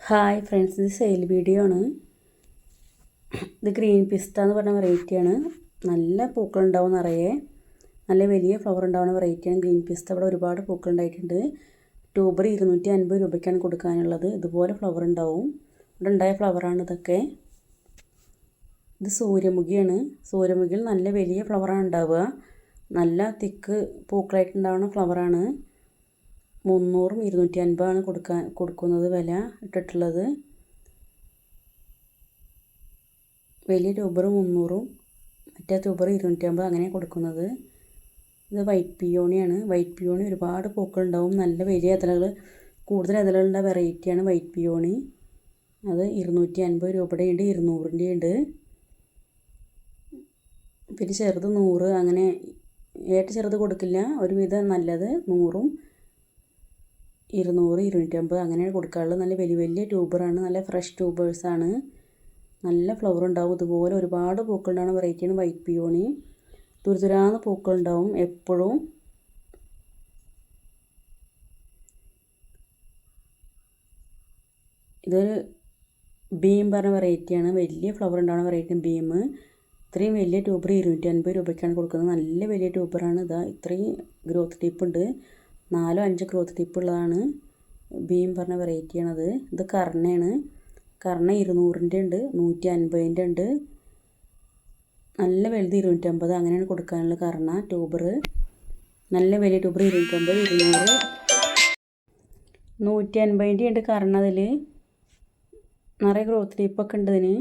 Hi friends, ഇത് sale video ആണ്. ഇത് ഗ്രീൻ പിസ്ത എന്ന് പറഞ്ഞ വെറൈറ്റിയാണ്. നല്ല പൂക്കളുണ്ടാവും, നിറയെ നല്ല വലിയ ഫ്ലവർ ഉണ്ടാവുന്ന വെറൈറ്റിയാണ് ഗ്രീൻ പിസ്ത. ഇവിടെ ഒരുപാട് പൂക്കളുണ്ടായിട്ടുണ്ട്. ട്യൂബർ 250 രൂപയ്ക്കാണ് കൊടുക്കാനുള്ളത്. ഇതുപോലെ ഫ്ലവർ ഉണ്ടാവും. ഇവിടെ ഉണ്ടായ ഫ്ലവറാണ് ഇതൊക്കെ. ഇത് സൂര്യമുഖിയാണ്. സൂര്യമുഖിയിൽ നല്ല വലിയ ഫ്ലവറാണ് ഉണ്ടാവുക. നല്ല തിക്ക് പൂക്കളായിട്ടുണ്ടാവുന്ന ഫ്ലവറാണ്. 300ഉം 250ആണ് കൊടുക്കുന്നത് വില ഇട്ടിട്ടുള്ളത്. വലിയ ട്യൂബർ 300ഉം മറ്റേ ട്യൂബർ 250 അങ്ങനെ കൊടുക്കുന്നത്. ഇത് വൈറ്റ് പിയോണിയാണ്. വൈറ്റ് പിയോണി ഒരുപാട് പൂക്കളുണ്ടാവും. നല്ല വലിയ ഇതളുകൾ, കൂടുതൽ ഇതളുകളുടെ വെറൈറ്റിയാണ് വൈറ്റ് പിയോണി. അത് 250 രൂപയുടെ ഉണ്ട്, 200ൻ്റെ ഉണ്ട്. പിന്നെ ചെറുത് 100, അങ്ങനെ ഏറ്റവും ചെറുത് കൊടുക്കില്ല. ഒരുവിധം നല്ലത് 100ഉം 200, 250 അങ്ങനെയാണ് കൊടുക്കാറുള്ളത്. നല്ല വലിയ വലിയ ട്യൂബറാണ്. നല്ല ഫ്രഷ് ട്യൂബേഴ്സാണ്. നല്ല ഫ്ലവർ ഉണ്ടാവും. ഇതുപോലെ ഒരുപാട് പൂക്കളുണ്ടാവുന്ന വെറൈറ്റിയാണ് വൈറ്റ് പിയോണി. തുരുതുരാന്ന് പൂക്കളുണ്ടാവും എപ്പോഴും. ഇതൊരു ബീം പറഞ്ഞ വെറൈറ്റിയാണ്. വലിയ ഫ്ലവർ ഉണ്ടാവുന്ന വെറൈറ്റി ബീം. ഇത്രയും വലിയ ട്യൂബർ 250 രൂപയ്ക്കാണ് കൊടുക്കുന്നത്. നല്ല വലിയ ട്യൂബറാണ്. ഇതാ ഇത്രയും ഗ്രോത്ത് ടിപ്പ് ഉണ്ട്. 4-5 ഗ്രോത്ത് ടിപ്പ് ഉള്ളതാണ്. ബീം പറഞ്ഞ വെറൈറ്റിയാണത്. ഇത് കർണയാണ്. കർണ 200ൻ്റെ ഉണ്ട്, 150ൻ്റെ ഉണ്ട്. നല്ല വലുത് 250 അങ്ങനെയാണ് കൊടുക്കാനുള്ള കർണ ട്യൂബർ. നല്ല വലിയ ട്യൂബർ 250, 200, 150ൻ്റെ ഉണ്ട് കർണ. അതിൽ നിറയെ ഗ്രോത്ത് ടിപ്പൊക്കെ ഉണ്ട് ഇതിന്.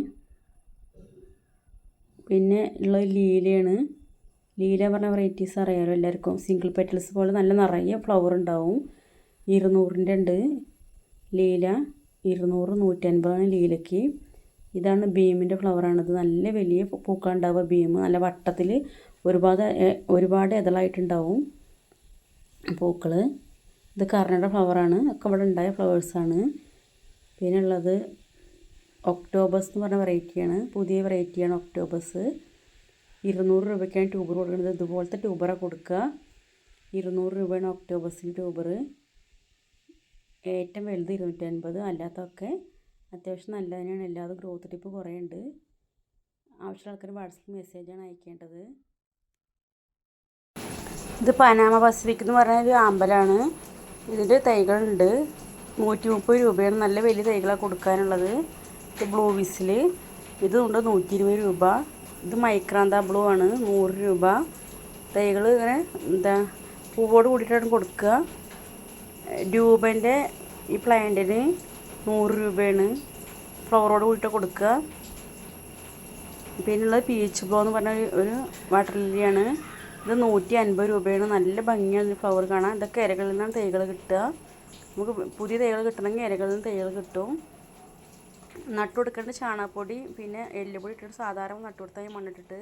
പിന്നെ ഉള്ളത് ലീലയാണ്. ലീല പറഞ്ഞ വെറൈറ്റീസ് അറിയാമല്ലോ എല്ലാവർക്കും. സിംഗിൾ പെറ്റൽസ് പോലെ നല്ല നിറയെ ഫ്ലവർ ഉണ്ടാവും. 200ൻ്റെ ഉണ്ട് ലീല. 200, 150ആണ് ലീലയ്ക്ക്. ഇതാണ് ബീമിൻ്റെ ഫ്ലവറാണിത്. നല്ല വലിയ പൂക്കളുണ്ടാവുക ബീം. നല്ല വട്ടത്തിൽ ഒരുപാട് ഇതളായിട്ടുണ്ടാവും പൂക്കൾ. ഇത് കർണയുടെ ഫ്ലവറാണ്. ഒക്കെ ഇവിടെ ഉണ്ടായ ഫ്ലവേഴ്സാണ്. പിന്നെ ഉള്ളത് ഒക്ടോബസ് എന്ന് പറഞ്ഞ വെറൈറ്റിയാണ്. പുതിയ വെറൈറ്റിയാണ് ഒക്ടോബസ്. 200 രൂപയ്ക്കാണ് ട്യൂബർ കൊടുക്കുന്നത്. ഇതുപോലത്തെ ട്യൂബറാണ് കൊടുക്കുക. 200 രൂപയാണ് ഒക്ടോബസിൻ്റെ ട്യൂബർ. ഏറ്റവും വലുത് 250, അല്ലാത്തതൊക്കെ അത്യാവശ്യം നല്ല തന്നെയാണ്. എല്ലാതും ഗ്രോത്ത് ടിപ്പ് കുറേ ഉണ്ട്. ആവശ്യമുള്ള ആൾക്കാർ വാട്സപ്പിൽ മെസ്സേജാണ് അയക്കേണ്ടത്. ഇത് പനാമ പസഫിക് എന്ന് പറഞ്ഞ ഒരു അമ്പലമാണ്. ഇതിൻ്റെ തൈകളുണ്ട്. 130 രൂപയാണ്. നല്ല വലിയ തൈകളാണ് കൊടുക്കാനുള്ളത്. ഇത് ബ്ലൂ വിസിൽ. ഇതുണ്ട് 120 രൂപ. ഇത് മൈക്രാന്ത ബ്ലൂ ആണ്, 100 രൂപ. തൈകൾ ഇങ്ങനെ പൂവോട് കൂടിയിട്ടാണ് കൊടുക്കുക. ഡ്യൂബൻ്റെ ഈ പ്ലാന്റിന് 100 രൂപയാണ്. ഫ്ലവറോട് കൂടിയിട്ട് കൊടുക്കുക. പിന്നെയുള്ളത് പീച്ച് ബ്ലോ എന്ന് പറഞ്ഞ ഒരു വാട്ടർ ലില്ലിയാണ്. ഇത് 150 രൂപയാണ്. നല്ല ഭംഗിയാണ് ഫ്ലവർ കാണാൻ. ഇതൊക്കെ ഇരകളിൽ നിന്നാണ് തൈകൾ കിട്ടുക. നമുക്ക് പുതിയ തൈകൾ കിട്ടണമെങ്കിൽ ഇരകളിൽ നിന്ന് തൈകൾ കിട്ടും. നട്ടു കൊടുക്കേണ്ട ചാണകപ്പൊടി പിന്നെ എല്ലുപൊടി ഇട്ടിട്ട് സാധാരണ നട്ടു കൊടുത്താൽ മണ്ണിട്ടിട്ട്